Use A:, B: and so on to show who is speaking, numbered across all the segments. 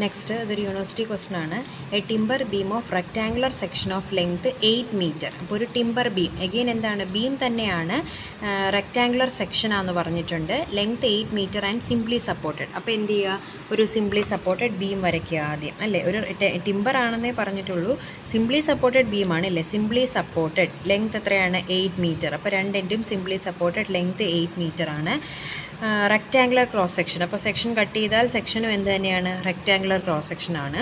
A: Next ഇതൊരു university question ആണ്. A timber beam of rectangular section of length 8 metre. അപ്പോൾ ഒരു ടിമ്പർ ബീം എഗെയിൻ എന്താണ്, ബീം തന്നെയാണ്, റെക്ടാങ്കുലർ സെക്ഷനാണെന്ന് പറഞ്ഞിട്ടുണ്ട്. Length 8 metre and simply supported. അപ്പോൾ എന്ത് ചെയ്യുക, ഒരു സിംപ്ലി സപ്പോർട്ടഡ് ബീം വരയ്ക്കുക ആദ്യം, അല്ലേ? ഒരു ടിമ്പർ ആണെന്നേ പറഞ്ഞിട്ടുള്ളൂ, സിംപ്ലി സപ്പോർട്ടഡ് ബീമാണ് അല്ലേ? സിംപ്ലി സപ്പോർട്ടഡ് ലെങ്ത് എത്രയാണ്, 8 മീറ്റർ. അപ്പോൾ രണ്ടെൻഡും സിംപ്ലി സപ്പോർട്ടഡ് ലെങ്ത് 8 മീറ്റർ ആണ്. റെക്ടാങ്കുലർ ക്രോസ് സെക്ഷൻ, അപ്പോൾ സെക്ഷൻ കട്ട് ചെയ്താൽ സെക്ഷനും എന്ത് തന്നെയാണ്, റെക്ടാങ്കുലർ ക്രോസ് സെക്ഷൻ ആണ്.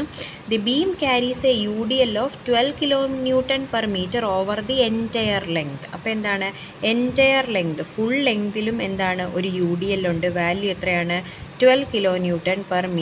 A: The beam carries A UDL of 12 kN/m over the entire length. അപ്പോൾ എന്താണ്, എൻറ്റയർ ലെങ്ത് ഫുൾ ലെങ്തിലും എന്താണ്, ഒരു UDL ഉണ്ട്. വാല്യൂ എത്രയാണ്, 12 kN/m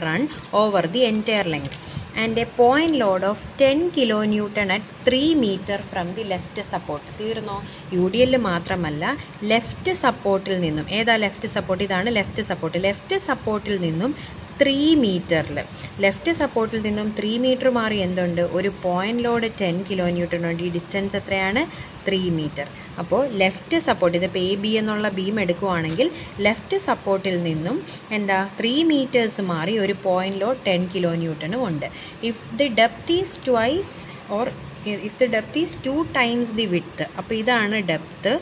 A: run over the entire length and a point load of 10 kN at 3 metre from the left support. തീർന്നോ? UDL മാത്രമല്ല, left സപ്പോർട്ടിൽ നിന്നും, ഏതാ ലെഫ്റ്റ് സപ്പോർട്ട്, ഇതാണ് ലെഫ്റ്റ് സപ്പോർട്ട്. ലെഫ്റ്റ് സപ്പോർട്ടിൽ നിന്നും 3 മീറ്ററിൽ, ലെഫ്റ്റ് സപ്പോർട്ടിൽ നിന്നും 3 മീറ്റർ മാറി എന്തുണ്ട്, ഒരു പോയിൻറ്റ് ലോഡ് 10 kN ഉണ്ട്. ഈ ഡിസ്റ്റൻസ് എത്രയാണ്, 3 മീറ്റർ. അപ്പോൾ ലെഫ്റ്റ് സപ്പോർട്ട്, ഇതിപ്പോൾ AB എന്നുള്ള ബീം എടുക്കുവാണെങ്കിൽ ലെഫ്റ്റ് സപ്പോർട്ടിൽ നിന്നും എന്താ 3 മീറ്റേഴ്സ് മാറി ഒരു പോയിൻറ്റ് ലോഡ് 10 kN ഉണ്ട്. If the depth is twice or if the depth is 2 times the width. അപ്പോൾ ഇതാണ് ഡെപ്ത്ത്,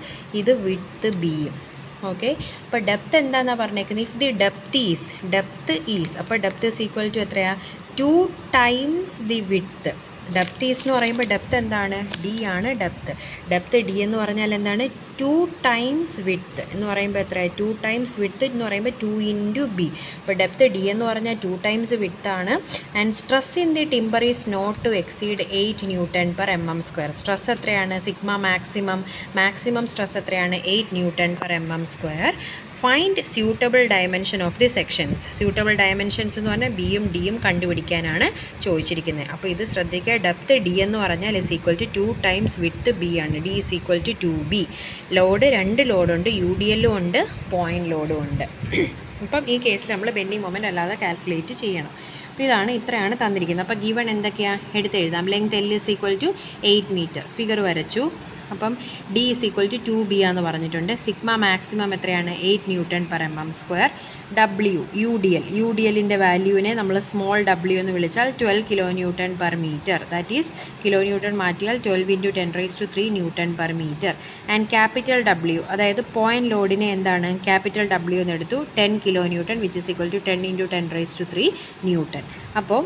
A: ഇത് വിഡ്ത്ത് ബിയും. ഓക്കെ, അപ്പോൾ ഡെപ്ത് എന്താണെന്നാണ് പറഞ്ഞേക്കുന്നത്, ഇഫ് ദി ഡെപ്ത് ഈസ് അപ്പോൾ ഡെപ്ത് ഈസ് ഈക്വൽ ടു എത്രയാണ്, 2 times the width. Depth is എന്ന് പറയുമ്പോൾ ഡെപ്ത് എന്താണ്, D ആണ് ഡെപ്ത് D എന്ന് പറഞ്ഞാൽ എന്താണ്, 2 times വിഡ്ത്ത് എന്ന് പറയുമ്പോൾ എത്രയാണ്, 2 times വിഡ്ത്ത് എന്ന് പറയുമ്പോൾ 2 into B. അപ്പോൾ ഡെപ്ത് D എന്ന് പറഞ്ഞാൽ 2 times വിഡ്ത്ത് ആണ്. And stress in the timber is not to exceed 8 Nm². Stress എത്രയാണ്, സിഗ്മ മാക്സിമം സ്ട്രെസ് എത്രയാണ്, 8 Nm². Find suitable dimension of the sections. Suitable dimensions എന്ന് പറഞ്ഞാൽ ബിയും ഡിയും കണ്ടുപിടിക്കാനാണ് ചോദിച്ചിരിക്കുന്നത്. അപ്പോൾ ഇത് ശ്രദ്ധിക്കുക, ഡെപ്ത് D എന്ന് പറഞ്ഞാൽ is equal to 2 times width B ആണ്. D is equal to 2B. Load 2 ലോഡുണ്ട്, UDL ഉണ്ട്, പോയിൻറ്റ് ലോഡും ഉണ്ട്. അപ്പം ഈ കേസിൽ നമ്മൾ ബെൻഡിങ് മൊമെൻറ്റ് അല്ലാതെ കാൽക്കുലേറ്റ് ചെയ്യണം. അപ്പോൾ ഇത്രയാണ് തന്നിരിക്കുന്നത്. അപ്പോൾ ഗിവൺ എന്തൊക്കെയാണ് എടുത്തെഴുതാം. Length L is equal to 8 metre, figure വരച്ചു. അപ്പം D is equal to 2B ആണെന്ന് പറഞ്ഞിട്ടുണ്ട്. സിഗ്മ മാക്സിമം എത്രയാണ്, 8 Nm². UDLിൻ്റെ വാല്യൂവിനെ നമ്മൾ സ്മോൾ w എന്ന് വിളിച്ചാൽ 12 kN/m. ദാറ്റ് ഈസ് കിലോന്യൂട്ടൺ മാറ്റിയാൽ 12 × 10⁻³ Nm/m. ആൻഡ് ക്യാപിറ്റൽ W, അതായത് പോയിൻറ്റ് ലോഡിനെ എന്താണ്, ക്യാപിറ്റൽ W എന്ന് എടുത്തു, 10 kN which is equal to 10 × 10⁻³ N. അപ്പോൾ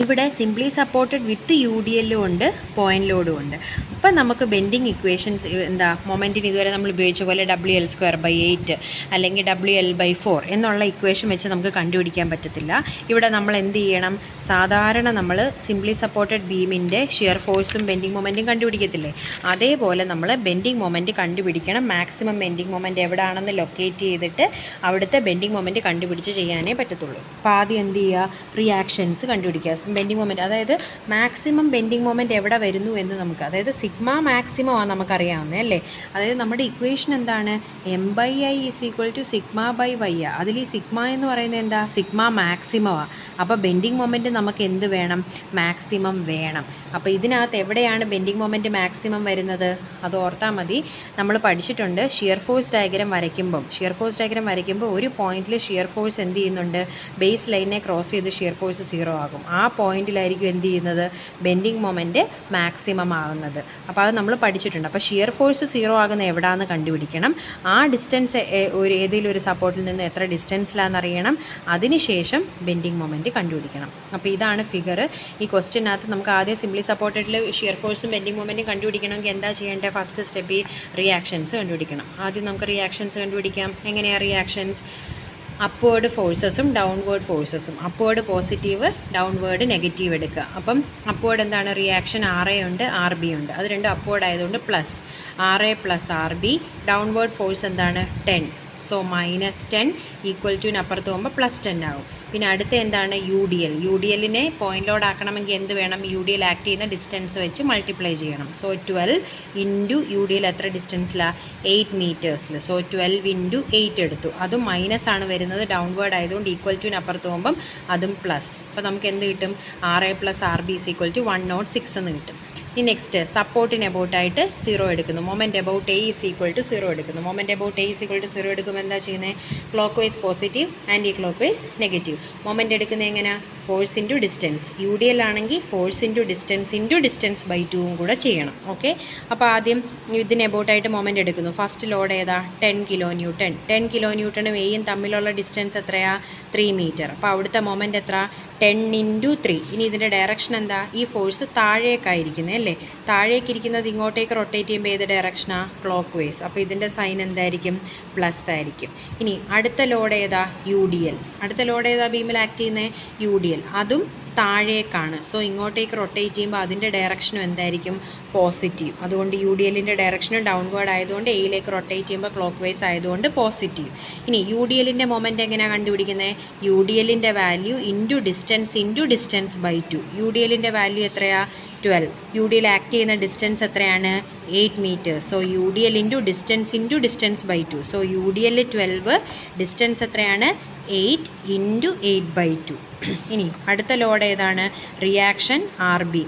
A: ഇവിടെ സിംപ്ലി സപ്പോർട്ടഡ് വിത്ത് UDLും ഉണ്ട്, പോയിൻറ്റ് ലോഡും ഉണ്ട്. അപ്പം നമുക്ക് ബെൻഡിങ് ഇക്വേഷൻസ് എന്താ, മൊമെൻറ്റിന് ഇതുവരെ നമ്മൾ ഉപയോഗിച്ച പോലെ WL²/8 അല്ലെങ്കിൽ WL/4 എന്നുള്ള ഇക്വേഷൻ വെച്ച് നമുക്ക് കണ്ടുപിടിക്കാൻ പറ്റത്തില്ല. ഇവിടെ നമ്മൾ എന്ത് ചെയ്യണം, സാധാരണ നമ്മൾ സിംപ്ലി സപ്പോർട്ടഡ് ബീമിൻ്റെ ഷിയർ ഫോഴ്സും ബെൻഡിങ് മൊമെൻറ്റും കണ്ടുപിടിക്കത്തില്ലേ, അതേപോലെ നമ്മൾ ബെൻഡിങ് മൊമെൻറ്റ് കണ്ടുപിടിക്കണം. മാക്സിമം ബെൻഡിങ് മൊമെൻറ്റ് എവിടെയാണെന്ന് ലൊക്കേറ്റ് ചെയ്തിട്ട് അവിടുത്തെ ബെൻഡിങ് മൊമെൻറ്റ് കണ്ടുപിടിച്ച് ചെയ്യാനേ പറ്റത്തുള്ളൂ. അപ്പോൾ ആദ്യം എന്ത് ചെയ്യുക, റിയാക്ഷൻസ് കണ്ടുപിടിക്കുക. ബെൻഡിങ് മൊമെൻറ്റ്, അതായത് മാക്സിമം ബെൻഡിങ് മൊമെൻറ്റ് എവിടെ വരുന്നു എന്ന് നമുക്ക്, അതായത് സിഗ്മ മാക്സിമം ആണ് നമുക്കറിയാവുന്നത് അല്ലേ. അതായത് നമ്മുടെ ഇക്വേഷൻ എന്താണ്, M/I ഈസ് ഈക്വൽ ടു സിഗ്മ/y. അതിൽ ഈ സിഗ്മ എന്ന് പറയുന്നത് എന്താ, സിഗ്മ മാക്സിമമാണ്. അപ്പോൾ ബെൻഡിങ് മൊമെൻറ്റ് നമുക്ക് എന്ത് വേണം, മാക്സിമം വേണം. അപ്പോൾ ഇതിനകത്ത് എവിടെയാണ് ബെൻഡിങ് മൊമെൻറ്റ് മാക്സിമം വരുന്നത്, അത് ഓർത്താൽ മതി. നമ്മൾ പഠിച്ചിട്ടുണ്ട്, ഷിയർ ഫോഴ്സ് ഡയഗ്രം വരയ്ക്കുമ്പോൾ ഒരു പോയിന്റിൽ ഷിയർ ഫോഴ്സ് എന്ത് ചെയ്യുന്നുണ്ട്, ബേസ് ലൈനെ ക്രോസ് ചെയ്ത് ഷിയർ ഫോഴ്സ് 0 ആകും. ആ പോയിന്റിലായിരിക്കും എന്ത് ചെയ്യുന്നത്, ബെൻഡിങ് മൊമെൻറ്റ് മാക്സിമം ആകുന്നത്. അപ്പോൾ അത് നമ്മൾ പഠിച്ചിട്ടുണ്ട്. അപ്പോൾ ഷിയർ ഫോഴ്സ് 0 ആകുന്ന എവിടെയാണെന്ന് കണ്ടുപിടിക്കണം. ആ ഡിസ്റ്റൻസ് ഏതെങ്കിലും ഒരു സപ്പോർട്ടിൽ നിന്ന് എത്ര ഡിസ്റ്റൻസിലാണെന്ന് അറിയണം. അതിനുശേഷം ബെൻഡിങ് മൊമെൻറ്റ് കണ്ടുപിടിക്കണം. അപ്പോൾ ഇതാണ് ഫിഗർ. ഈ ക്വസ്റ്റ്യനകത്ത് നമുക്ക് ആദ്യം സിംപ്ലി സപ്പോർട്ടഡിൽ ഷിയർ ഫോഴ്സും ബെൻഡിങ് മൊമെൻറ്റും കണ്ടുപിടിക്കണമെങ്കിൽ എന്താ ചെയ്യേണ്ടത്, ഫസ്റ്റ് സ്റ്റെപ്പ് ഈ റിയാക്ഷൻസ് കണ്ടുപിടിക്കണം. ആദ്യം നമുക്ക് റിയാക്ഷൻസ് കണ്ടുപിടിക്കാം. എങ്ങനെയാണ് റിയാക്ഷൻസ്, അപ്വേർഡ് ഫോഴ്സസും ഡൗൺവേർഡ് ഫോഴ്സസും. അപ്വേർഡ് പോസിറ്റീവ്, ഡൗൺവേർഡ് നെഗറ്റീവ് എടുക്കുക. അപ്പം അപ്വേർഡ് എന്താണ്, റിയാക്ഷൻ RA ഉണ്ട്, RB ഉണ്ട്. അത് രണ്ടും അപ്വേർഡ് ആയതുകൊണ്ട് plus RA + RB. Downward force എന്താണ്, 10. സോ -10 ഈക്വൽ ടു അപ്പുറത്ത് പോകുമ്പോൾ +10 ആകും. പിന്നെ അടുത്ത എന്താണ്, UDLിനെ പോയിന്റ് ലോഡ് ആക്കണമെങ്കിൽ എന്ത് വേണം, UDL ആക്ട് ചെയ്യുന്ന ഡിസ്റ്റൻസ് വെച്ച് മൾട്ടിപ്ലൈ ചെയ്യണം. സോ 12 × UDL എത്ര ഡിസ്റ്റൻസിലാണ്, 8 മീറ്റേഴ്സിൽ. സോ 12 × 8 എടുത്തു. അതും മൈനസ് ആണ് വരുന്നത്, ഡൗൺവേർഡ് ആയതുകൊണ്ട് ഈക്വൽ ടു അപ്പുറത്ത് പോകുമ്പം അതും പ്ലസ്. അപ്പോൾ നമുക്ക് എന്ത് കിട്ടും, RA + RB = 106 എന്ന് കിട്ടും. ഇനി നെക്സ്റ്റ് സപ്പോർട്ടിന് എബൌട്ടായിട്ട് 0 എടുക്കുന്നു. മൊമെൻറ്റ് എബൌട്ട് A = 0 എടുക്കുന്നു. മൊമെൻറ്റ് എബൌട്ട് A = 0 എടുക്കുമ്പോൾ എന്താ ചെയ്യുന്നത്, clock vice positive, anticlockwise negative. Moment എടുക്കുന്നത് എങ്ങനെയാണ്? Force into distance. U D L ആണെങ്കിൽ ഫോഴ്സ് ഇൻറ്റു ഡിസ്റ്റൻസ് ബൈ 2 കൂടെ ചെയ്യണം. ഓക്കെ, അപ്പോൾ ആദ്യം ഇതിന് എബൌട്ടായിട്ട് മൊമെൻ്റ് എടുക്കുന്നു. ഫസ്റ്റ് ലോഡ് ഏതാ? 10 കിലോ ന്യൂട്ടൺ. 10 കിലോ ന്യൂട്ടണും എയും തമ്മിലുള്ള ഡിസ്റ്റൻസ് എത്രയാ? 3 മീറ്റർ. അപ്പോൾ അവിടുത്തെ മൊമെൻ്റ് എത്ര? 10 × 3. ഇനി ഇതിൻ്റെ ഡയറക്ഷൻ എന്താ? ഈ ഫോഴ്സ് താഴേക്കായിരിക്കുന്നത് അല്ലേ? താഴേക്കിരിക്കുന്നത് ഇങ്ങോട്ടേക്ക് റൊട്ടേറ്റ് ചെയ്യുമ്പോൾ ഏത് ഡയറക്ഷനാണ്? Clock vice. അപ്പോൾ ഇതിൻ്റെ സൈൻ എന്തായിരിക്കും? പ്ലസ് ആയിരിക്കും. ഇനി അടുത്ത ലോഡ് ഏതാ? U D L. അടുത്ത ലോഡ് ഏതാ ബീമിൽ ആക്ട് ചെയ്യുന്നത്? U D L. അതും താഴേക്കാണ്. സോ ഇങ്ങോട്ടേക്ക് റൊട്ടേറ്റ് ചെയ്യുമ്പോൾ അതിൻ്റെ ഡയറക്ഷനും എന്തായിരിക്കും? പോസിറ്റീവ്. അതുകൊണ്ട് യു ഡി എല്ലിൻ്റെ ഡയറക്ഷനും ഡൗൺവേർഡ് ആയതുകൊണ്ട് എയിലേക്ക് റൊട്ടേറ്റ് ചെയ്യുമ്പോൾ ക്ലോക്ക് വൈസ് ആയതുകൊണ്ട് പോസിറ്റീവ്. ഇനി യു ഡി എല്ലിൻ്റെ മൊമെൻ്റ് എങ്ങനെയാണ് കണ്ടുപിടിക്കുന്നത്? യു ഡി എല്ലിൻ്റെ value into distance by 2. U D എല്ലിൻ്റെ വാല്യൂ എത്രയാ? 12. യു ഡി എൽ ആക്ട് ചെയ്യുന്ന ഡിസ്റ്റൻസ് എത്രയാണ്? 8 metres. So U D L into distance by 2. So U D L 12, distance എത്രയാണ്? 8 × 8/2. ഇനി അടുത്ത ലോഡ് ഏതാണ്? Reaction R B.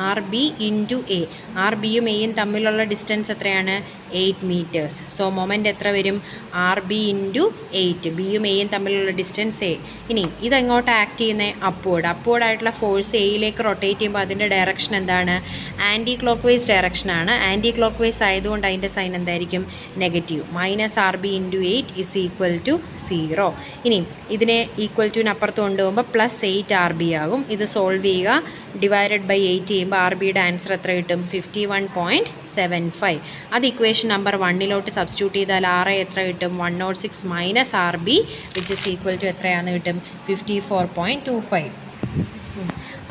A: R B into A. R ബിയും എയും തമ്മിലുള്ള ഡിസ്റ്റൻസ് എത്രയാണ്? 8 മീറ്റേഴ്സ്. സോ മൊമെൻ്റ് എത്ര വരും? R B into 8. ബിയും എയും തമ്മിലുള്ള ഡിസ്റ്റൻസ് എ. ഇനി ഇതെങ്ങോട്ട് ആക്ട് ചെയ്യുന്നത്? അപ്വേർഡ് ആയിട്ടുള്ള ഫോഴ്സ് എയിലേക്ക് റൊട്ടേറ്റ് ചെയ്യുമ്പോൾ അതിൻ്റെ ഡയറക്ഷൻ എന്താണ്? ആൻറ്റി ക്ലോക്ക് വൈസ് ഡയറക്ഷനാണ്. ആൻറ്റി ക്ലോക്ക് വൈസ് ആയതുകൊണ്ട് അതിൻ്റെ സൈൻ എന്തായിരിക്കും? നെഗറ്റീവ്. -RB × 8 = 0. ഇനി ഇതിനെ ഈക്വൽ ടു അപ്പുറത്ത് കൊണ്ടുപോകുമ്പോൾ +8 RB ആകും. ഇത് സോൾവ് ചെയ്യുക. ഡിവൈഡഡ് ബൈ 8 ചെയ്യുമ്പോൾ ആർ ബിയുടെ ആൻസർ എത്ര കിട്ടും? 51.75. അത് ഇക്വേഷൻ നമ്പർ 1 സബ്സ്റ്റിറ്റ്യൂട്ട് ചെയ്താൽ ആർ എ എത്ര കിട്ടും? 106 - RB = എത്രയാണെന്ന് കിട്ടും? 54.25.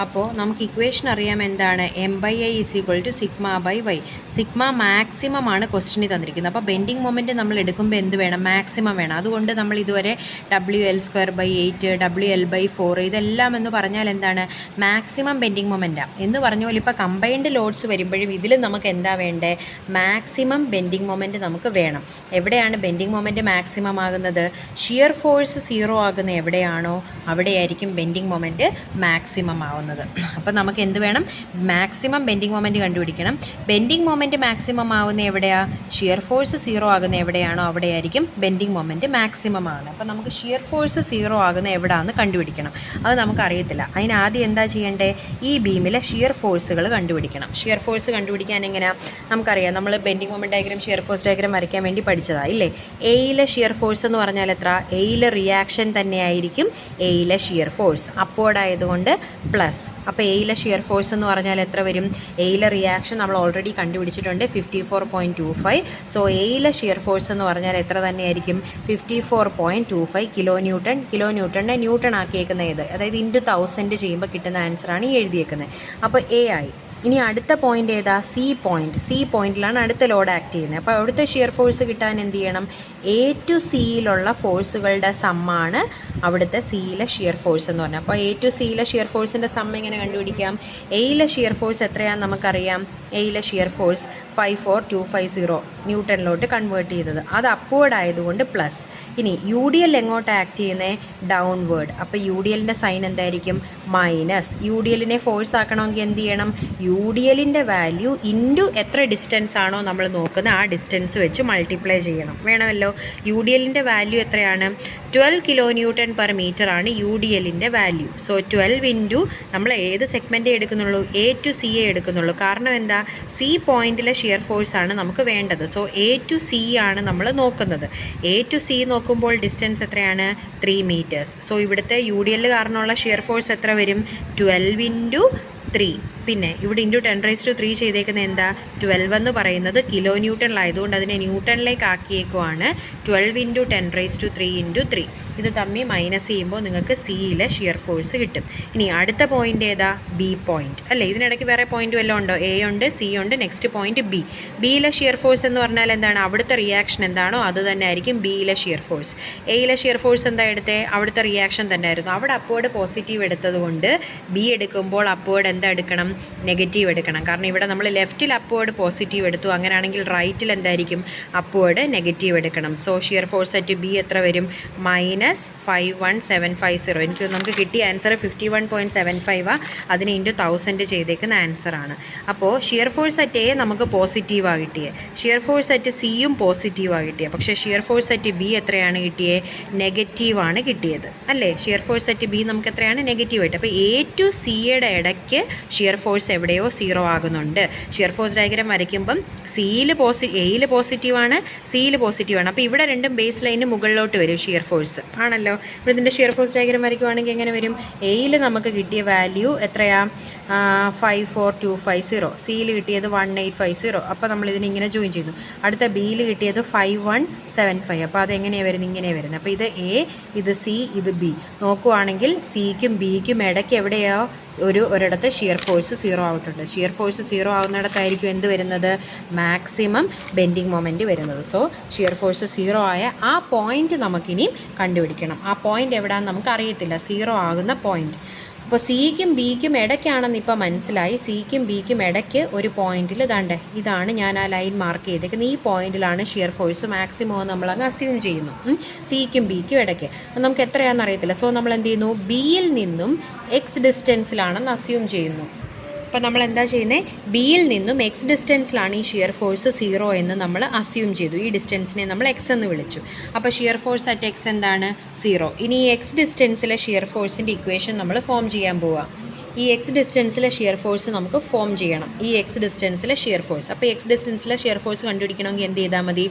A: അപ്പോൾ നമുക്ക് ഇക്വേഷൻ അറിയാം എന്താണ്? M/I = σ/y. സിഗ്മ മാക്സിമം ആണ് ക്വസ്റ്റ്യനിൽ തന്നിരിക്കുന്നത്. അപ്പോൾ ബെൻഡിങ് മൊമെൻറ്റ് നമ്മൾ എടുക്കുമ്പോൾ എന്ത് വേണം? മാക്സിമം വേണം. അതുകൊണ്ട് നമ്മൾ ഇതുവരെ WL²/8, WL/4 ഇതെല്ലാം എന്ന് പറഞ്ഞാൽ എന്താണ്? മാക്സിമം ബെൻഡിങ് മൊമെൻറ്റാണ് എന്ന് പറഞ്ഞ പോലെ ഇപ്പോൾ കമ്പൈൻഡ് ലോഡ്സ് വരുമ്പോഴും ഇതിൽ നമുക്ക് എന്താ വേണ്ടേ? മാക്സിമം ബെൻഡിങ് മൊമെൻറ്റ് നമുക്ക് വേണം. എവിടെയാണ് ബെൻഡിങ് മൊമെൻറ്റ് മാക്സിമം ആകുന്നത്? ഷിയർ ഫോഴ്സ് 0 ആകുന്ന എവിടെയാണോ അവിടെയായിരിക്കും ബെൻഡിങ് മൊമെൻറ്റ് മാക്സിമം ആവുന്നത്. അപ്പോൾ നമുക്ക് എന്ത് വേണം? മാക്സിമം ബെൻഡിങ് മൊമെൻറ്റ് കണ്ടുപിടിക്കണം. ബെൻഡിങ് മൊമെൻറ്റ് മാക്സിമം ആവുന്ന എവിടെയാണ്? ഷിയർ ഫോഴ്സ് 0 ആകുന്ന എവിടെയാണോ അവിടെയായിരിക്കും ബെൻഡിങ് മൊമെൻറ്റ് മാക്സിമം ആകുന്നത്. അപ്പോൾ നമുക്ക് ഷിയർ ഫോഴ്സ് 0 ആകുന്ന എവിടെയാണെന്ന് കണ്ടുപിടിക്കണം. അത് നമുക്കറിയത്തില്ല. അതിന് ആദ്യം എന്താ ചെയ്യേണ്ടേ? ഈ ബീമിലെ ഷിയർ ഫോഴ്സുകൾ കണ്ടുപിടിക്കണം. ഷിയർ ഫോഴ്സ് കണ്ടുപിടിക്കാൻ എങ്ങനെയാണ്? നമുക്കറിയാം, നമ്മൾ bending moment diagram, shear force diagram വരയ്ക്കാൻ വേണ്ടി പഠിച്ചതാണ് ഇല്ലേ? എയിലെ ഷിയർ ഫോഴ്സ് എന്ന് പറഞ്ഞാൽ എത്ര? എയിലെ റിയാക്ഷൻ തന്നെയായിരിക്കും എയിലെ ഷിയർ ഫോഴ്സ്. അപ്വേർഡ് ആയതുകൊണ്ട് പ്ലസ്. അപ്പോൾ എയിലെ ഷിയർ ഫോഴ്സ് എന്ന് പറഞ്ഞാൽ എത്ര വരും? എയിലെ റിയാക്ഷൻ നമ്മൾ ഓൾറെഡി കണ്ടുപിടിച്ചിട്ടുണ്ട്, 54.25. സോ എയിലെ ഷിയർ ഫോഴ്സ് എന്ന് പറഞ്ഞാൽ എത്ര തന്നെയായിരിക്കും? 54.25 കിലോ ന്യൂട്ടൺ. കിലോ ന്യൂട്ടണിനെ ന്യൂട്ടൺ ആക്കിയേക്കുന്ന ഏത്? അതായത് ഇൻറ്റു 1000 ചെയ്യുമ്പോൾ കിട്ടുന്ന ആൻസറാണ് ഈ എഴുതിയേക്കുന്നത്. അപ്പോൾ എ ആയി. ഇനി അടുത്ത പോയിൻ്റ് ഏതാ? സി പോയിന്റിലാണ് അടുത്ത ലോഡ് ആക്ട് ചെയ്യുന്നത്. അപ്പോൾ അവിടുത്തെ ഷിയർ ഫോഴ്സ് കിട്ടാൻ എന്ത് ചെയ്യണം? എ ടു സിയിലുള്ള ഫോഴ്സുകളുടെ സമ്മാണ് അവിടുത്തെ സിയിലെ ഷിയർ ഫോഴ്സ് എന്ന് പറഞ്ഞാൽ. അപ്പോൾ എ ടു സിയിലെ ഷിയർ ഫോഴ്സിൻ്റെ സം എങ്ങനെ കണ്ടുപിടിക്കാം? എയിലെ ഷിയർ ഫോഴ്സ് എത്രയാണെന്ന് നമുക്കറിയാം. എയിലെ ഷിയർ ഫോഴ്സ് 54250 ന്യൂട്ടണിലോട്ട് കൺവേർട്ട് ചെയ്തത്. അത് അപ്വേർഡ് ആയതുകൊണ്ട് പ്ലസ്. ഇനി യു ഡി എൽ എങ്ങോട്ട് ആക്ട് ചെയ്യുന്നത്? ഡൗൺവേർഡ്. അപ്പോൾ യു ഡി എല്ലിൻ്റെ സൈൻ എന്തായിരിക്കും? മൈനസ്. യു ഡി എല്ലിനെ ഫോഴ്സ് ആക്കണമെങ്കിൽ എന്ത് ചെയ്യണം? യു ഡി എല്ലിൻ്റെ വാല്യൂ ഇൻറ്റു എത്ര ഡിസ്റ്റൻസ് ആണോ നമ്മൾ നോക്കുന്നത് ആ ഡിസ്റ്റൻസ് വെച്ച് മൾട്ടിപ്ലൈ ചെയ്യണം. വേണമല്ലോ. യു ഡി എല്ലിൻ്റെ വാല്യൂ എത്രയാണ്? 12 കിലോ ന്യൂട്ടൺ പെർ മീറ്റർ ആണ് യു ഡി എല്ലിൻ്റെ വാല്യൂ. സോ 12 ഇൻറ്റു നമ്മൾ ഏത് സെഗ്മെൻറ്റേ എടുക്കുന്നുള്ളൂ? എ ടു സി എ എടുക്കുന്നുള്ളൂ. കാരണം എന്താ? സി പോയിന്റിലെ ഷിയർ ഫോഴ്സ് ആണ് നമുക്ക് വേണ്ടത്. സോ എ ടു സി ആണ് നമ്മൾ നോക്കുന്നത്. എ ടു സി നോക്കുമ്പോൾ ഡിസ്റ്റൻസ് എത്രയാണ്? 3 മീറ്റേഴ്സ്. സോ ഇവിടുത്തെ യു ഡി എൽ കാരണമുള്ള ഷിയർ ഫോഴ്സ് എത്ര വരും? 12 × 3. പിന്നെ ഇവിടെ ഇൻറ്റു 10⁻³ ചെയ്തേക്കുന്നത് എന്താ? 12 എന്ന് പറയുന്നത് കിലോ ന്യൂട്ടണിലായതുകൊണ്ട് അതിനെ ന്യൂട്ടണിലേക്ക് ആക്കിയേക്കുവാണ്. 12 × 10⁻³ × 3. ഇത് തമ്മിൽ മൈനസ് ചെയ്യുമ്പോൾ നിങ്ങൾക്ക് സിയിലെ ഷിയർ ഫോഴ്സ് കിട്ടും. ഇനി അടുത്ത പോയിൻ്റ് ഏതാ? ബി പോയിൻറ്റ് അല്ലേ? ഇതിനിടയ്ക്ക് വേറെ പോയിൻ്റ് വല്ലതും ഉണ്ടോ? എ ഉണ്ട്, സി ഉണ്ട്, നെക്സ്റ്റ് പോയിൻറ്റ് ബി. ബിയിലെ ഷിയർ ഫോഴ്സ് എന്ന് പറഞ്ഞാൽ എന്താണ്? അവിടുത്തെ റിയാക്ഷൻ എന്താണോ അത് തന്നെ ആയിരിക്കും ബിയിലെ ഷിയർ ഫോഴ്സ്. എയിലെ ഷിയർ ഫോഴ്സ് എന്താ എടുത്തേ? അവിടുത്തെ റിയാക്ഷൻ തന്നെ ആയിരുന്നു. അവിടെ അപ്വേർഡ് പോസിറ്റീവ് എടുത്തത് കൊണ്ട് ബി എടുക്കുമ്പോൾ അപ്വേർഡ് എന്താ എടുക്കണം? നെഗറ്റീവ് എടുക്കണം. കാരണം ഇവിടെ നമ്മൾ ലെഫ്റ്റിൽ അപ്വേർഡ് പോസിറ്റീവ് എടുത്തു, അങ്ങനെയാണെങ്കിൽ റൈറ്റിൽ എന്തായിരിക്കും? അപ്വേർഡ് നെഗറ്റീവ് എടുക്കണം. So shear force at B എത്ര വരും? -51750. എനിക്ക് നമുക്ക് കിട്ടിയ ആൻസർ 51.75 അതിന് ഇൻറ്റു 1000 ചെയ്തേക്കുന്ന ആൻസറാണ്. അപ്പോൾ ഷിയർ ഫോഴ്സ് അറ്റ് എ നമുക്ക് പോസിറ്റീവാണ് കിട്ടിയത്, ഷിയർ ഫോഴ്സ് അറ്റ് സിയും പോസിറ്റീവാണ് കിട്ടിയത്. പക്ഷേ ഷിയർ ഫോഴ്സ് അറ്റ് ബി എത്രയാണ് കിട്ടിയത്? നെഗറ്റീവാണ് കിട്ടിയത് അല്ലേ? ഷിയർ ഫോഴ്സ് അറ്റ് ബി നമുക്ക് എത്രയാണ്? നെഗറ്റീവ് ആയിട്ട്. അപ്പോൾ എ ടു സിയുടെ ഇടയ്ക്ക് ഷിയർ ഫോഴ്സ് എവിടെയോ 0 ആകുന്നുണ്ട്. ഷിയർ ഫോഴ്സ് ഡയഗ്രാം വരയ്ക്കുമ്പം എയിൽ പോസിറ്റീവാണ്, സിയിൽ പോസിറ്റീവാണ്. അപ്പോൾ ഇവിടെ രണ്ടും ബേസ് ലൈനിന് മുകളിലോട്ട് വരും ഷിയർ ഫോഴ്സ് ആണല്ലോ. ഇവിടെ ഇതിൻ്റെ ഷിയർ ഫോഴ്സ് ഡയഗ്രാം വരയ്ക്കുവാണെങ്കിൽ എങ്ങനെ വരും? എയിൽ നമുക്ക് കിട്ടിയ വാല്യൂ എത്രയാ? 54250. സിയിൽ കിട്ടിയത് 1850. അപ്പോൾ നമ്മൾ ഇതിനിങ്ങനെ ജോയിൻ ചെയ്തു. അടുത്ത ബിയിൽ കിട്ടിയത് 5175. അപ്പോൾ അതെങ്ങനെയാണ് വരുന്നത്? ഇങ്ങനെയാണ് വരുന്നത്. അപ്പോൾ ഇത് എ, ഇത് സി, ഇത് ബി. നോക്കുവാണെങ്കിൽ സിക്കും ബിക്കും ഇടയ്ക്ക് എവിടെയോ ഒരിടത്ത് ഷിയർ ഫോഴ്സ് 0 ആയിട്ടുണ്ട്. ഷിയർ ഫോഴ്സ് 0 ആകുന്നിടത്തായിരിക്കും എന്ത് വരുന്നത്? മാക്സിമം ബെൻഡിങ് മൊമെൻറ്റ് വരുന്നത്. സോ ഷിയർ ഫോഴ്സ് 0 ആയ ആ പോയിന്റ് നമുക്കിനി കണ്ടുപിടിക്കണം. ആ പോയിന്റ് എവിടെയാണെന്ന് നമുക്ക് അറിയത്തില്ല, 0 ആകുന്ന പോയിന്റ്. അപ്പോൾ സിക്കും ബിക്കും ഇടയ്ക്കാണെന്ന് ഇപ്പോൾ മനസ്സിലായി. സിക്കും ബിക്കും ഇടയ്ക്ക് ഒരു പോയിന്റിൽ ഇതാണ് ഞാൻ ആ ലൈൻ മാർക്ക് ചെയ്തേക്കുന്നത്. ഈ പോയിന്റിലാണ് ഷിയർ ഫോഴ്സ് മാക്സിമം നമ്മളങ്ങ് അസ്യൂം ചെയ്യുന്നു. സിക്കും ബിക്കും ഇടയ്ക്ക് നമുക്ക് എത്രയാണെന്ന് അറിയത്തില്ല. സോ നമ്മൾ എന്ത് ചെയ്യുന്നു? ബിയിൽ നിന്നും എക്സ് ഡിസ്റ്റൻസിലാണെന്ന് അസ്യൂം ചെയ്യുന്നു. അപ്പോൾ നമ്മൾ എന്താ ചെയ്യുന്നത്? ബിയിൽ നിന്നും എക്സ് ഡിസ്റ്റൻസിലാണ് ഈ ഷിയർ ഫോഴ്സ് 0 എന്ന് നമ്മൾ അസ്യൂം ചെയ്തു. ഈ ഡിസ്റ്റൻസിനെ നമ്മൾ എക്സ് എന്ന് വിളിച്ചു. അപ്പോൾ ഷിയർ ഫോഴ്സ് അറ്റ് എക്സ് എന്താണ്? 0. ഇനി ഈ എക്സ് ഡിസ്റ്റൻസിലെ ഷിയർ ഫോഴ്സിൻ്റെ ഇക്വേഷൻ നമ്മൾ ഫോം ചെയ്യാൻ പോവുക. ഈ എക്സ് ഡിസ്റ്റൻസിലെ ഷിയർ ഫോഴ്സ് നമുക്ക് ഫോം ചെയ്യണം. ഈ എക്സ് ഡിസ്റ്റൻസിലെ ഷിയർ ഫോഴ്സ്. അപ്പോൾ എക്സ് ഡിസ്റ്റൻസിലെ ഷിയർ ഫോഴ്സ് കണ്ടുപിടിക്കണമെങ്കിൽ എന്ത് ചെയ്താൽ മതി?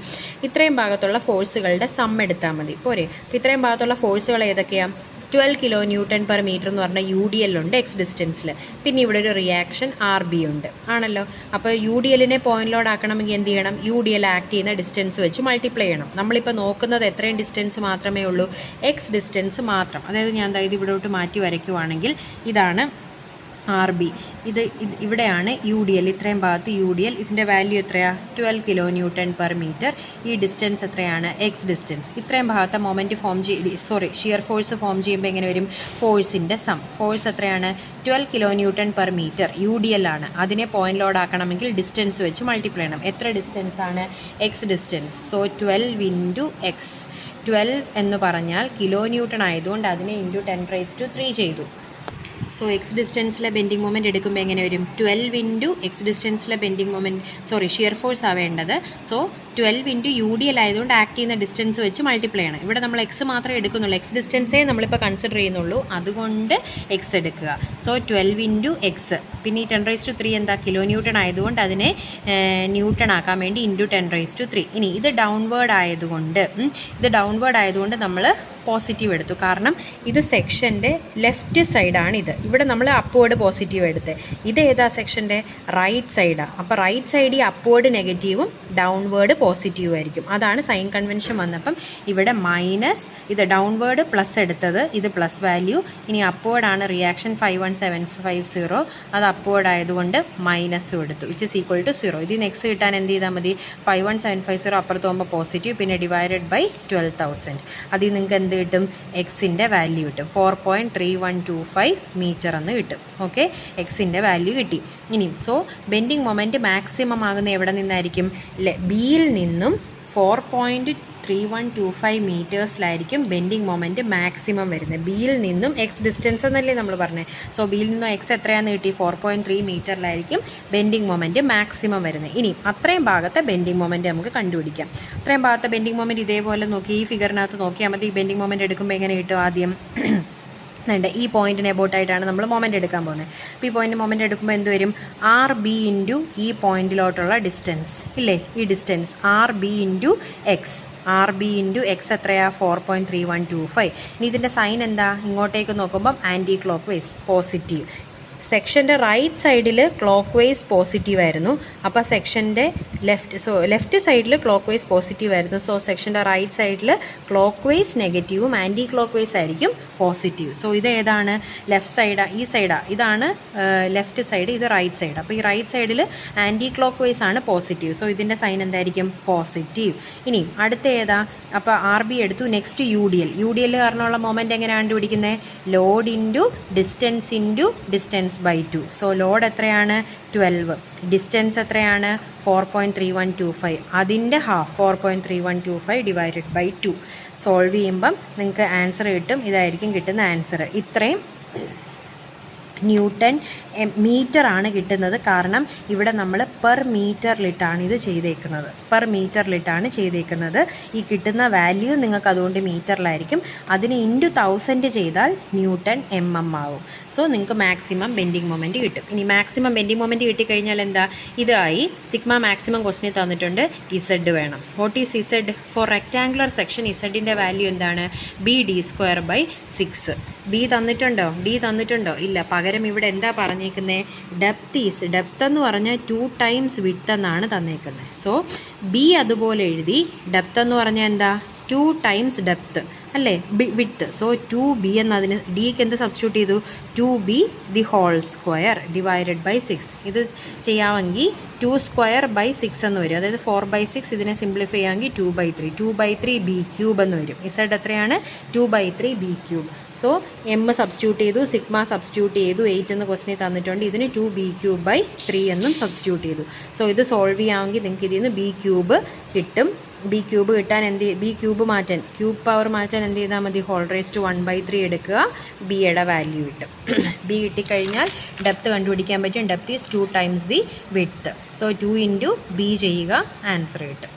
A: ഇത്രയും ഭാഗത്തുള്ള ഫോഴ്സുകളുടെ സം എടുത്താൽ മതി പോരെ. അപ്പോൾ ഇത്രയും ഭാഗത്തുള്ള ഫോഴ്സുകൾ ഏതൊക്കെയാണ്? 12 kN/m എന്ന് പറഞ്ഞാൽ യു ഡി എൽ ഉണ്ട് എക്സ് ഡിസ്റ്റൻസിൽ. പിന്നെ ഇവിടെ ഒരു റിയാക്ഷൻ RB ഉണ്ട് ആണല്ലോ. അപ്പോൾ യു ഡി എല്ലിനെ പോയിന്റ് ലോഡ് ആക്കണമെങ്കിൽ എന്ത് ചെയ്യണം? യു ഡി എൽ ആക്ട് ചെയ്യുന്ന ഡിസ്റ്റൻസ് വെച്ച് മൾട്ടിപ്ലൈ ചെയ്യണം. നമ്മളിപ്പോൾ നോക്കുന്നത് എത്രയും ഡിസ്റ്റൻസ് മാത്രമേ ഉള്ളൂ? എക്സ് ഡിസ്റ്റൻസ് മാത്രം. അതായത് ഞാൻ ഇത് ഇവിടോട്ട് മാറ്റി വരയ്ക്കുവാണെങ്കിൽ ഇതാണ് RB, ഇവിടെയാണ് യു ഡി എൽ, ഇത്രയും ഭാഗത്ത് യു ഡി എൽ. ഇതിൻ്റെ വാല്യൂ എത്രയാണ്? 12 kN/m. ഈ ഡിസ്റ്റൻസ് എത്രയാണ്? X distance. ഇത്രയും ഭാഗത്തെ മൊമെൻറ്റ് ഷിയർ ഫോഴ്സ് ഫോം ചെയ്യുമ്പോൾ എങ്ങനെ വരും? ഫോഴ്സിൻ്റെ സം. ഫോഴ്സ് എത്രയാണ്? 12 kN/m. യു ഡി എൽ ആണ്. അതിനെ പോയിന്റ് ലോഡ് ആക്കണമെങ്കിൽ ഡിസ്റ്റൻസ് വെച്ച് മൾട്ടിപ്ലൈ ചെയ്യണം. എത്ര ഡിസ്റ്റൻസ് ആണ്? X distance. So 12 × x. 12 എന്ന് പറഞ്ഞാൽ kN ആയതുകൊണ്ട് അതിനെ × 10⁻³ ചെയ്തു. സോ എക്സ് ഡിസ്റ്റൻസിലെ ബെൻഡിങ് മൊമെൻറ്റ് എടുക്കുമ്പോൾ എങ്ങനെ വരും? 12 × എക്സ് ഡിസ്റ്റൻസിലെ ബെൻഡിങ് മൊമെൻറ്റ് ഷിയർ ഫോഴ്സ് ആവേണ്ടത്. സോ 12 × യു ഡി എൽ ആയതുകൊണ്ട് ആക്ട് ചെയ്യുന്ന ഡിസ്റ്റൻസ് വെച്ച് മൾട്ടിപ്ലൈ ചെയ്യണം. ഇവിടെ നമ്മൾ എക്സ് മാത്രമേ എടുക്കുന്നുള്ളൂ, എക്സ് ഡിസ്റ്റൻസേ നമ്മളിപ്പോൾ കൺസിഡർ ചെയ്യുന്നുള്ളൂ, അതുകൊണ്ട് എക്സ് എടുക്കുക. So 12 × X. പിന്നെ ഈ 10⁻³ എന്താ? kN ആയതുകൊണ്ട് അതിനെ ന്യൂട്ടൺ ആക്കാൻ വേണ്ടി × 10⁻³. ഇനി ഇത് ഡൗൺവേർഡ് ആയതുകൊണ്ട് നമ്മൾ പോസിറ്റീവ് എടുത്തു. കാരണം ഇത് സെക്ഷൻ്റെ ലെഫ്റ്റ് സൈഡാണ്. ഇവിടെ നമ്മൾ അപ്വേർഡ് പോസിറ്റീവ് എടുത്തത്. ഇത് ഏതാ സെക്ഷൻ്റെ? റൈറ്റ് സൈഡാണ്. അപ്പോൾ റൈറ്റ് സൈഡിൽ അപ്വേർഡ് നെഗറ്റീവും ഡൗൺവേർഡ് പോസിറ്റീവും ആയിരിക്കും. അതാണ് സൈൻ കൺവെൻഷൻ വന്നപ്പം ഇവിടെ മൈനസ്, ഇത് ഡൗൺവേർഡ് പ്ലസ് എടുത്തത്, ഇത് പ്ലസ് വാല്യൂ. ഇനി അപ്വേർഡാണ് റിയാക്ഷൻ 51750, അത് അപ്വേർഡ് ആയതുകൊണ്ട് മൈനസ് എടുത്തു, വിച്ച് ഈസ് ഈക്വൽ ടു 0. ഇതിന് എക്സ് കിട്ടാൻ എന്ത് ചെയ്താൽ മതി? 51750 അപ്പുറത്ത് പോകുമ്പോൾ പോസിറ്റീവ്, പിന്നെ ഡിവൈഡഡ് ബൈ 12,000. അതിൽ നിങ്ങൾക്ക് എന്ത് കിട്ടും? എക്സിൻ്റെ വാല്യൂ കിട്ടും. 4.3125 മീറ്റർ എന്ന് കിട്ടും. ഓക്കെ, എക്സിൻ്റെ വാല്യൂ കിട്ടി. ഇനി സോ ബെൻഡിങ് മൊമെൻറ്റ് മാക്സിമം ആകുന്ന എവിടെ നിന്നായിരിക്കും? ബിയിൽ നിന്നും 4.3125 മീറ്റേഴ്സിലായിരിക്കും ബെൻഡിങ് മൊമെൻറ്റ് മാക്സിമം വരുന്നത്. ബിയിൽ നിന്നും എക്സ് ഡിസ്റ്റൻസ് എന്നല്ലേ നമ്മൾ പറഞ്ഞത്. സോ ബിയിൽ നിന്നും എക്സ് എത്രയാണെന്ന് കിട്ടി? 4.3 മീറ്ററിലായിരിക്കും ബെൻഡിങ് മൊമെൻറ്റ് മാക്സിമം വരുന്നത്. ഇനി അത്രയും ഭാഗത്തെ ബെൻഡിങ് മൊമെൻറ്റ് നമുക്ക് കണ്ടുപിടിക്കാം. അത്രയും ഭാഗത്തെ ബെൻഡിങ് മൊമെൻറ്റ് ഇതേപോലെ നോക്കി ഈ ഫിഗറിനകത്ത് നോക്കിയാൽ മതി. ഈ ബെൻഡിങ് മൊമെൻറ്റ് എടുക്കുമ്പോൾ എങ്ങനെ കിട്ടും? ആദ്യം ഈ പോയിന്റിന് എബോട്ടായിട്ടാണ് നമ്മൾ മൊമെൻ്റ് എടുക്കാൻ പോകുന്നത്. അപ്പോൾ ഈ പോയിന്റ് മൊമെൻ്റ് എടുക്കുമ്പോൾ എന്ത് വരും? RB × ഈ പോയിന്റിലോട്ടുള്ള ഡിസ്റ്റൻസ് ഇല്ലേ, ഈ distance RB × x. RB × x എത്രയാ? 4.3125. ഇനി ഇതിൻ്റെ സൈൻ എന്താ? ഇങ്ങോട്ടേക്ക് നോക്കുമ്പം ആൻറ്റി ക്ലോക്ക് വൈസ് പോസിറ്റീവ്. സെക്ഷൻ്റെ റൈറ്റ് സൈഡിൽ ക്ലോക്ക് വൈസ് പോസിറ്റീവ് ആയിരുന്നു. അപ്പോൾ സെക്ഷൻ്റെ ലെഫ്റ്റ് സൈഡിൽ ക്ലോക്ക് വൈസ് പോസിറ്റീവ് ആയിരുന്നു. സോ സെക്ഷൻ്റെ റൈറ്റ് സൈഡിൽ ക്ലോക്ക് വൈസ് നെഗറ്റീവും ആൻറ്റി ക്ലോക്ക് വൈസ് ആയിരിക്കും പോസിറ്റീവ്. സോ ഇത് ഏതാണ്? ലെഫ്റ്റ് സൈഡാ, ഈ സൈഡാ, ഇതാണ് ലെഫ്റ്റ് സൈഡ്, ഇത് റൈറ്റ് സൈഡ്. അപ്പോൾ ഈ റൈറ്റ് സൈഡിൽ ആൻറ്റി ക്ലോക്ക് വൈസ് ആണ് പോസിറ്റീവ്. സോ ഇതിൻ്റെ സൈൻ എന്തായിരിക്കും? പോസിറ്റീവ്. ഇനി അടുത്ത ഏതാ? അപ്പോൾ RB എടുത്തു. നെക്സ്റ്റ് യു ഡി എൽ കാരണമുള്ള മൊമെൻറ്റ് എങ്ങനെയാണ് കണ്ടുപിടിക്കുന്നത്? ലോഡ് × ഡിസ്റ്റൻസ് 2 സോ ലോഡ് എത്രയാണ് 12, ഡിസ്റ്റൻസ് എത്രയാണ് 4.3125, അതിൻ്റെ ഹാഫ് 4.3125 ഡിവൈഡഡ് ബൈ 2. സോൾവ് ചെയ്യുമ്പം നിങ്ങൾക്ക് ആൻസർ കിട്ടും. ഇതായിരിക്കും കിട്ടുന്ന ആൻസർ. ഇത്രയും ന്യൂട്ടൺ മീറ്റർ ആണ് കിട്ടുന്നത്. കാരണം ഇവിടെ നമ്മൾ പെർ മീറ്ററിലിട്ടാണ് ഇത് ചെയ്തേക്കുന്നത്. ഈ കിട്ടുന്ന വാല്യൂ നിങ്ങൾക്ക് അതുകൊണ്ട് മീറ്ററിലായിരിക്കും. അതിന് ഇൻറ്റു 1000 ചെയ്താൽ ന്യൂട്ടൺ ആവും. സോ നിങ്ങൾക്ക് മാക്സിമം ബെൻഡിങ് മൊമെൻറ്റ് കിട്ടും. ഇനി മാക്സിമം ബെൻഡിങ് മൊമെൻറ്റ് കിട്ടിക്കഴിഞ്ഞാൽ എന്താ, ഇതായി സിഗ്മ മാക്സിമം ക്വസ്റ്റിന് തന്നിട്ടുണ്ട്. ഇസഡ് വേണം. What is z? For rectangular section ഇസഡിൻ്റെ വാല്യൂ എന്താണ്? BD²/6. ബി തന്നിട്ടുണ്ടോ? ഇല്ല. പകരം ഇവിടെ എന്താ പറഞ്ഞേക്കുന്നത്? ഡെപ്ത് എന്ന് പറഞ്ഞാൽ 2 times വിഡ്ത്ത് എന്നാണ് തന്നേക്കുന്നത്. സോ ബി അതുപോലെ എഴുതി. ഡെപ്ത് എന്ന് പറഞ്ഞാൽ എന്താ? 2 times ഡെപ്ത്ത് അല്ലേ, വിഡ്ത്ത്. സോ 2b എന്നതിന് ഡിക്ക് എന്ത് സബ്സ്റ്റിറ്റ്യൂട്ട് ചെയ്തു? 2b² divided by 6. ഇത് ചെയ്യാമെങ്കിൽ 2²/6 എന്ന് വരും. അതായത് 4/6. ഇതിനെ സിംപ്ലിഫൈ ചെയ്യാമെങ്കിൽ 2/3. 2/3b³ എന്ന് വരും. ഇസഡ് എത്രയാണ്? 2/3b³. സോ എം സബ്സ്റ്റിറ്റ്യൂട്ട് ചെയ്തു, സിഗ്മ സബ്സ്റ്റിറ്റ്യൂട്ട് ചെയ്തു. 8 എന്ന് ക്വസ്റ്റിനെ തന്നിട്ടുണ്ട്. ഇതിന് 2b³ എന്നും സബ്സ്റ്റിറ്റ്യൂട്ട് ചെയ്തു. സോ ഇത് സോൾവ് ചെയ്യാമെങ്കിൽ നിങ്ങൾക്ക് ഇതിൽ നിന്ന് b³ കിട്ടും. b³ കിട്ടാൻ b³ മാറ്റാൻ, ക്യൂബ് പവർ മാറ്റാൻ എന്ത് ചെയ്താൽ മതി? (1/3) എടുക്കുക, ബിയുടെ വാല്യൂ കിട്ടും. ബി കിട്ടിക്കഴിഞ്ഞാൽ ഡെപ്ത് കണ്ടുപിടിക്കാൻ പറ്റും. Depth is 2 times the width. So 2 × b ചെയ്യുക, ആൻസർ കിട്ടും.